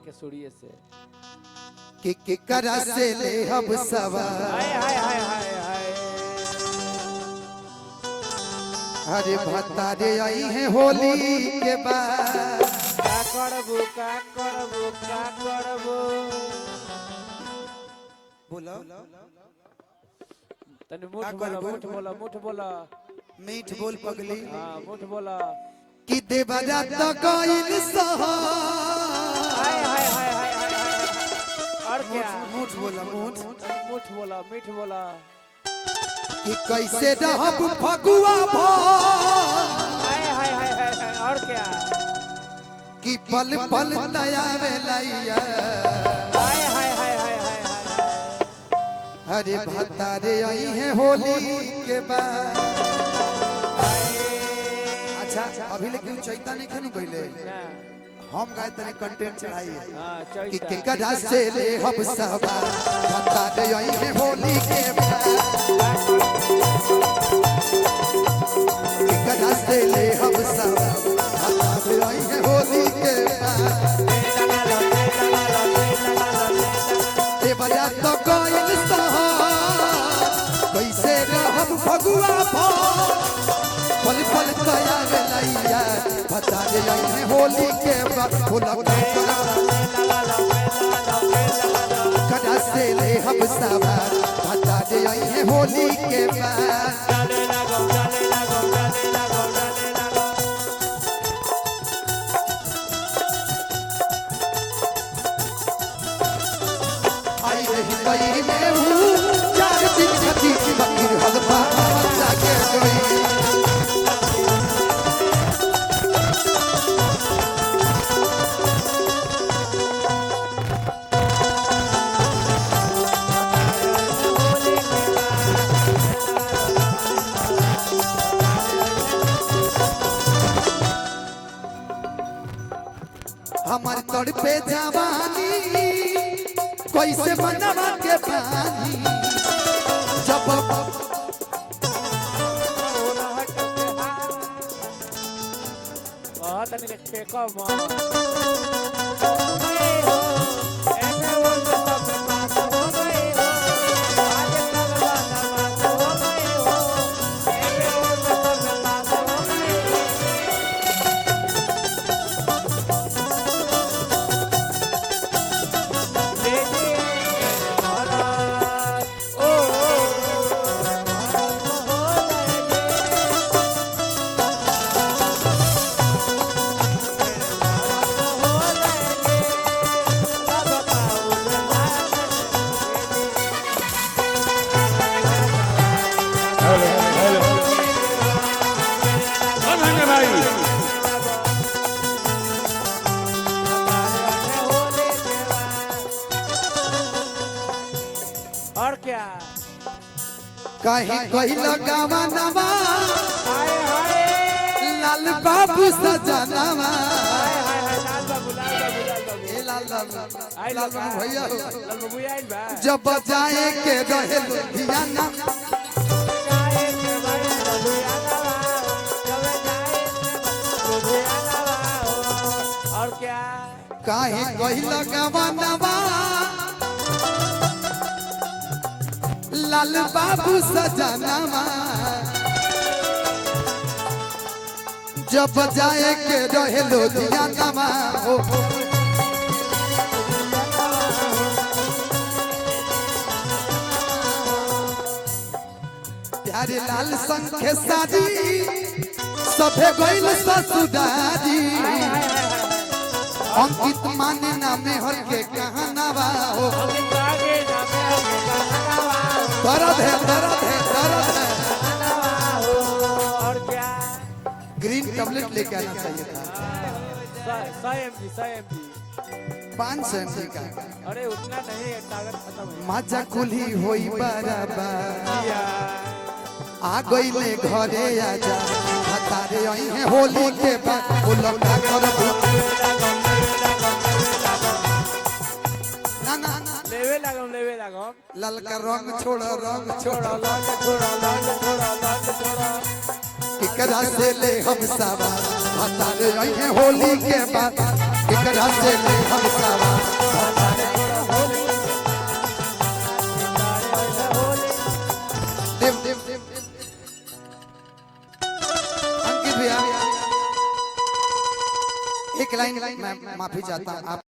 के सूर्य से कि करा से ले हम सवार हाय हाय हाय हाय हाय अरे भतारे आई है होली के बाद का करबो बोलो तने मुठ बोला मीठ बोल पगली हां मुठ बोला कि देवरा तो कोइल सहा हाय हाय हाय हाय और क्या मुठ बोला मुठ बोला मीठ बोला कि कैसे रहब फगुआ भो हाय हाय हाय हाय और क्या कि पल पल तयावे लैया हाय हाय हाय हाय हाय अरे भतारे आई है होली के बाद अच्छा अभी लेकिन चैता नहीं खनु पहले हम गाय तने कंटेंट चढ़ाई है कि केकरा से ले हम सवार भतारे आई है होली के बाद केकरा से ले हम सवार भतारे आई है होली के बाद ते बजा तो कोइल सहा कैसे रहब फगुआ भो पल पल तयार लैया बता दे आई है होली के बाद कदा से ले हम सवार बता दे आई है होली के बाद आई रही गई में हूँ 4 दिन खती बकरी हलवा जाके गई हमार तोड़ पे जवानी कैसे बनवा के पानी जब तने के कम और क्या कहीं कोई लगावा नवा हाय हाय लाल बाबू सजनवा हाय हाय लाल बाबू ए लाल बाबू भैया लाल बाबू आइल बा जब जाए के रहे लुधियाना और क्या कहीं कोई लगावा नवा लाल बाबू सजनवा जब जाए के रहे लुधियाना हो प्यारे लाल संखे साजी सभे गइल ससुरारी अंकित माने नामे हर के कहनावा हो दर्द है और क्या ग्रीन टैबलेट लेके आना चाहिए था 100 mg 500 mg का अरे उतना नहीं है ताकत खत्म है मजा कुली होई बराबर या आ गइले घरे आजा हतारे आई है होली के बाद बोलो का करबो ना ना ना लेवे लागम ललका रंग छोड़ा छोड़ा केकरा से ले हम सवार हतारे आई है होली के बाद केकरा से ले हम सवार एक लाइन मैं माफी चाहता हूँ आप